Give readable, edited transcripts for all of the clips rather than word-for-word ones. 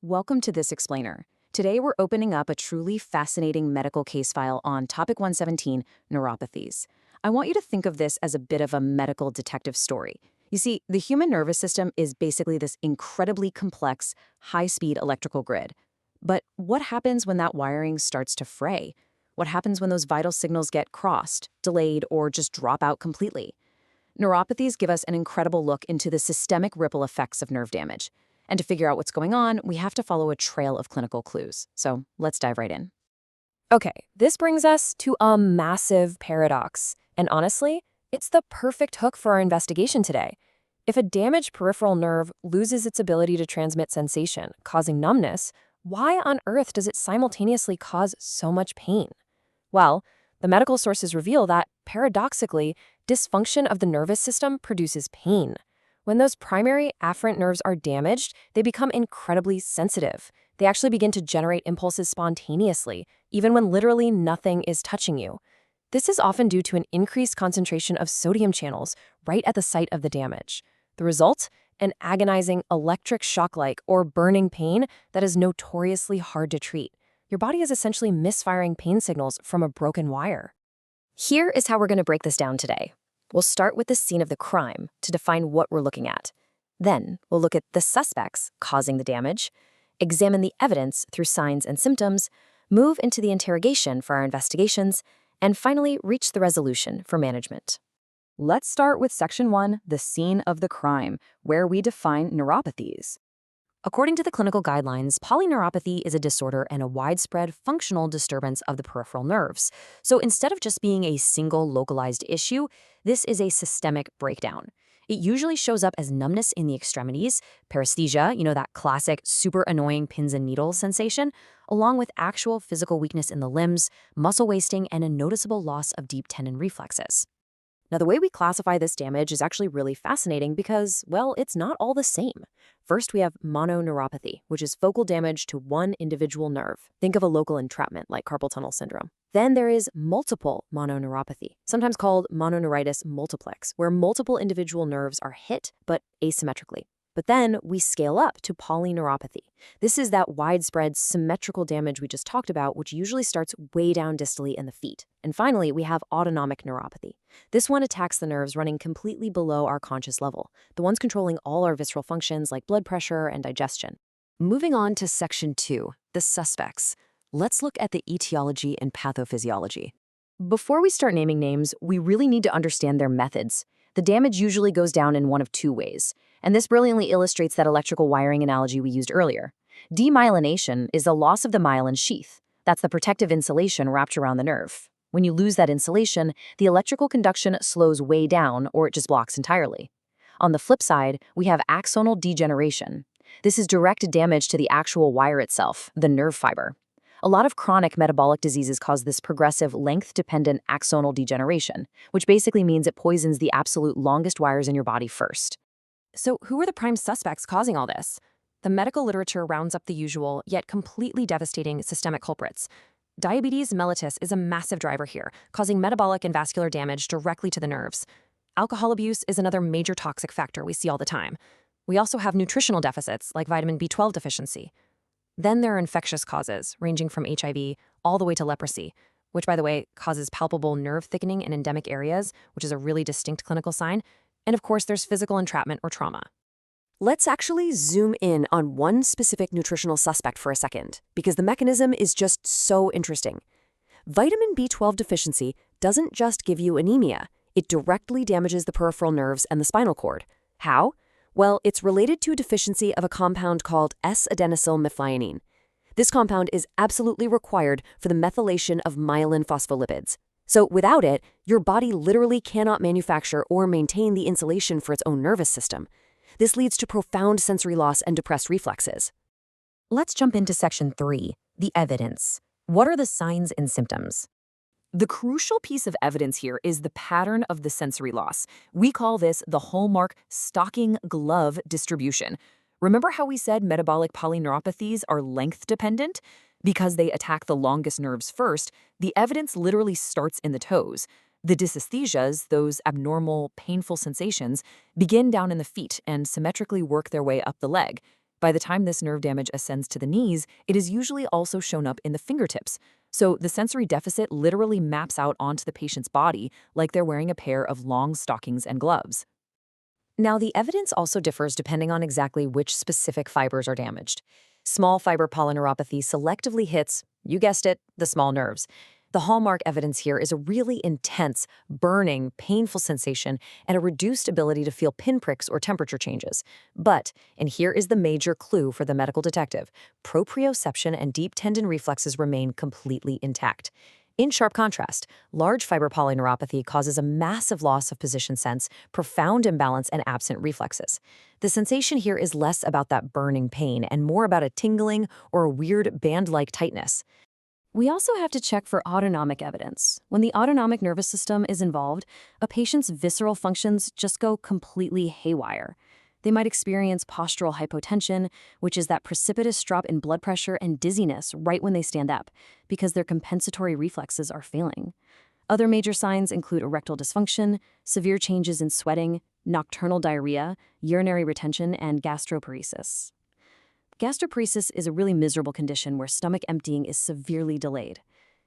Welcome to This Explainer. Today we're opening up a truly fascinating medical case file on Topic 117, neuropathies. I want you to think of this as a bit of a medical detective story. You see, the human nervous system is basically this incredibly complex, high-speed electrical grid. But what happens when that wiring starts to fray? What happens when those vital signals get crossed, delayed, or just drop out completely? Neuropathies give us an incredible look into the systemic ripple effects of nerve damage. And to figure out what's going on, we have to follow a trail of clinical clues. So let's dive right in. Okay, this brings us to a massive paradox. And honestly, it's the perfect hook for our investigation today. If a damaged peripheral nerve loses its ability to transmit sensation, causing numbness, why on earth does it simultaneously cause so much pain? Well, the medical sources reveal that, paradoxically, dysfunction of the nervous system produces pain. When those primary afferent nerves are damaged, they become incredibly sensitive. They actually begin to generate impulses spontaneously, even when literally nothing is touching you. This is often due to an increased concentration of sodium channels right at the site of the damage. The result? An agonizing electric shock-like or burning pain that is notoriously hard to treat. Your body is essentially misfiring pain signals from a broken wire. Here is how we're going to break this down today. We'll start with the scene of the crime to define what we're looking at. Then, we'll look at the suspects causing the damage, examine the evidence through signs and symptoms, move into the interrogation for our investigations, and finally reach the resolution for management. Let's start with Section 1, the scene of the crime, where we define neuropathies. According to the clinical guidelines, polyneuropathy is a disorder and a widespread functional disturbance of the peripheral nerves. So instead of just being a single localized issue, this is a systemic breakdown. It usually shows up as numbness in the extremities, paresthesia, that classic super annoying pins and needles sensation, along with actual physical weakness in the limbs, muscle wasting, and a noticeable loss of deep tendon reflexes. Now, the way we classify this damage is actually really fascinating because, well, it's not all the same. First, we have mononeuropathy, which is focal damage to one individual nerve. Think of a local entrapment like carpal tunnel syndrome. Then there is multiple mononeuropathy, sometimes called mononeuritis multiplex, where multiple individual nerves are hit, but asymmetrically. But then we scale up to polyneuropathy. This is that widespread symmetrical damage we just talked about, which usually starts way down distally in the feet. And finally, we have autonomic neuropathy. This one attacks the nerves running completely below our conscious level, the ones controlling all our visceral functions like blood pressure and digestion. Moving on to Section 2, the suspects. Let's look at the etiology and pathophysiology. Before we start naming names, we really need to understand their methods. The damage usually goes down in one of two ways, and this brilliantly illustrates that electrical wiring analogy we used earlier. Demyelination is the loss of the myelin sheath. That's the protective insulation wrapped around the nerve. When you lose that insulation, the electrical conduction slows way down or it just blocks entirely. On the flip side, we have axonal degeneration. This is direct damage to the actual wire itself, the nerve fiber. A lot of chronic metabolic diseases cause this progressive length-dependent axonal degeneration, which basically means it poisons the absolute longest wires in your body first. So who are the prime suspects causing all this? The medical literature rounds up the usual, yet completely devastating systemic culprits. Diabetes mellitus is a massive driver here, causing metabolic and vascular damage directly to the nerves. Alcohol abuse is another major toxic factor we see all the time. We also have nutritional deficits like vitamin B12 deficiency. Then there are infectious causes, ranging from HIV all the way to leprosy, which, by the way, causes palpable nerve thickening in endemic areas, which is a really distinct clinical sign. And of course, there's physical entrapment or trauma. Let's actually zoom in on one specific nutritional suspect for a second, because the mechanism is just so interesting. Vitamin B12 deficiency doesn't just give you anemia, it directly damages the peripheral nerves and the spinal cord. How? Well, it's related to a deficiency of a compound called S-adenosylmethionine. This compound is absolutely required for the methylation of myelin phospholipids. So without it, your body literally cannot manufacture or maintain the insulation for its own nervous system. This leads to profound sensory loss and depressed reflexes. Let's jump into Section 3, the evidence. What are the signs and symptoms? The crucial piece of evidence here is the pattern of the sensory loss. We call this the hallmark stocking glove distribution. Remember how we said metabolic polyneuropathies are length-dependent? Because they attack the longest nerves first, the evidence literally starts in the toes. The dysesthesias, those abnormal, painful sensations, begin down in the feet and symmetrically work their way up the leg. By the time this nerve damage ascends to the knees, it is usually also shown up in the fingertips. So the sensory deficit literally maps out onto the patient's body like they're wearing a pair of long stockings and gloves. Now, the evidence also differs depending on exactly which specific fibers are damaged. Small fiber polyneuropathy selectively hits, you guessed it, the small nerves. The hallmark evidence here is a really intense, burning, painful sensation and a reduced ability to feel pinpricks or temperature changes. But, and here is the major clue for the medical detective, proprioception and deep tendon reflexes remain completely intact. In sharp contrast, large fiber polyneuropathy causes a massive loss of position sense, profound imbalance, and absent reflexes. The sensation here is less about that burning pain and more about a tingling or a weird band-like tightness. We also have to check for autonomic evidence. When the autonomic nervous system is involved, a patient's visceral functions just go completely haywire. They might experience postural hypotension, which is that precipitous drop in blood pressure and dizziness right when they stand up, because their compensatory reflexes are failing. Other major signs include erectile dysfunction, severe changes in sweating, nocturnal diarrhea, urinary retention, and gastroparesis. Gastroparesis is a really miserable condition where stomach emptying is severely delayed.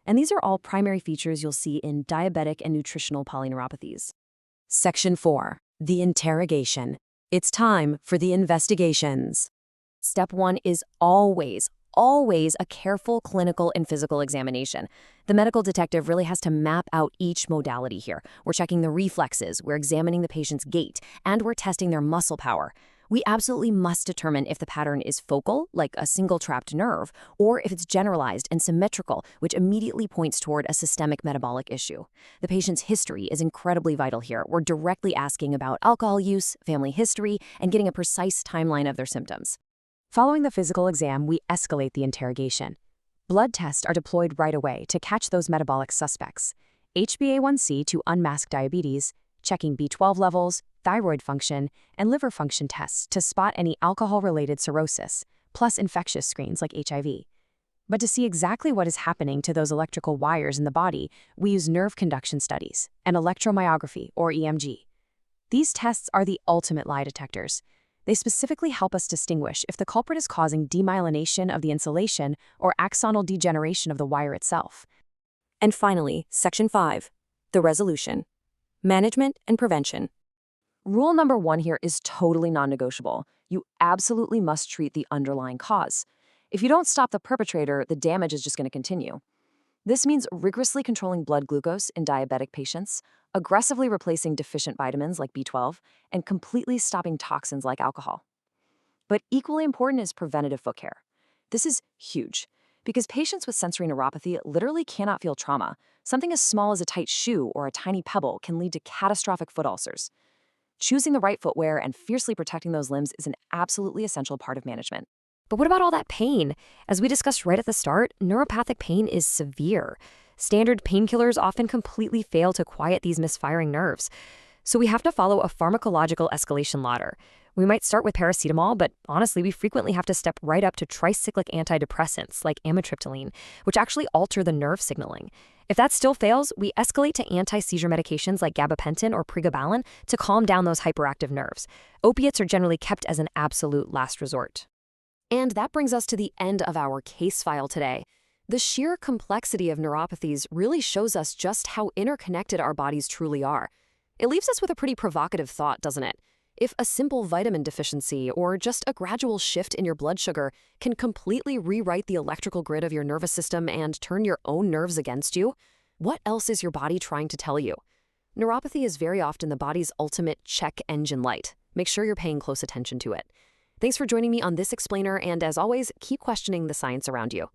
And these are all primary features you'll see in diabetic and nutritional polyneuropathies. Section 4. The interrogation. It's time for the investigations. Step 1 is always a careful clinical and physical examination. The medical detective really has to map out each modality here. We're checking the reflexes, we're examining the patient's gait, and we're testing their muscle power. We absolutely must determine if the pattern is focal, like a single trapped nerve, or if it's generalized and symmetrical, which immediately points toward a systemic metabolic issue. The patient's history is incredibly vital here. We're directly asking about alcohol use, family history, and getting a precise timeline of their symptoms. Following the physical exam, we escalate the interrogation. Blood tests are deployed right away to catch those metabolic suspects. HbA1c to unmask diabetes, checking B12 levels, thyroid function, and liver function tests to spot any alcohol-related cirrhosis, plus infectious screens like HIV. But to see exactly what is happening to those electrical wires in the body, we use nerve conduction studies and electromyography, or EMG. These tests are the ultimate lie detectors. They specifically help us distinguish if the culprit is causing demyelination of the insulation or axonal degeneration of the wire itself. And finally, Section 5, the resolution. Management and prevention. Rule number 1 here is totally non-negotiable. You absolutely must treat the underlying cause. If you don't stop the perpetrator, the damage is just going to continue. This means rigorously controlling blood glucose in diabetic patients, aggressively replacing deficient vitamins like B12, and completely stopping toxins like alcohol. But equally important is preventative foot care. This is huge, because patients with sensory neuropathy literally cannot feel trauma. Something as small as a tight shoe or a tiny pebble can lead to catastrophic foot ulcers. Choosing the right footwear and fiercely protecting those limbs is an absolutely essential part of management. But what about all that pain? As we discussed right at the start, neuropathic pain is severe. Standard painkillers often completely fail to quiet these misfiring nerves. So we have to follow a pharmacological escalation ladder. We might start with paracetamol, but honestly, we frequently have to step right up to tricyclic antidepressants like amitriptyline, which actually alter the nerve signaling. If that still fails, we escalate to anti-seizure medications like gabapentin or pregabalin to calm down those hyperactive nerves. Opiates are generally kept as an absolute last resort. And that brings us to the end of our case file today. The sheer complexity of neuropathies really shows us just how interconnected our bodies truly are. It leaves us with a pretty provocative thought, doesn't it? If a simple vitamin deficiency or just a gradual shift in your blood sugar can completely rewrite the electrical grid of your nervous system and turn your own nerves against you, what else is your body trying to tell you? Neuropathy is very often the body's ultimate check engine light. Make sure you're paying close attention to it. Thanks for joining me on this explainer, and as always, keep questioning the science around you.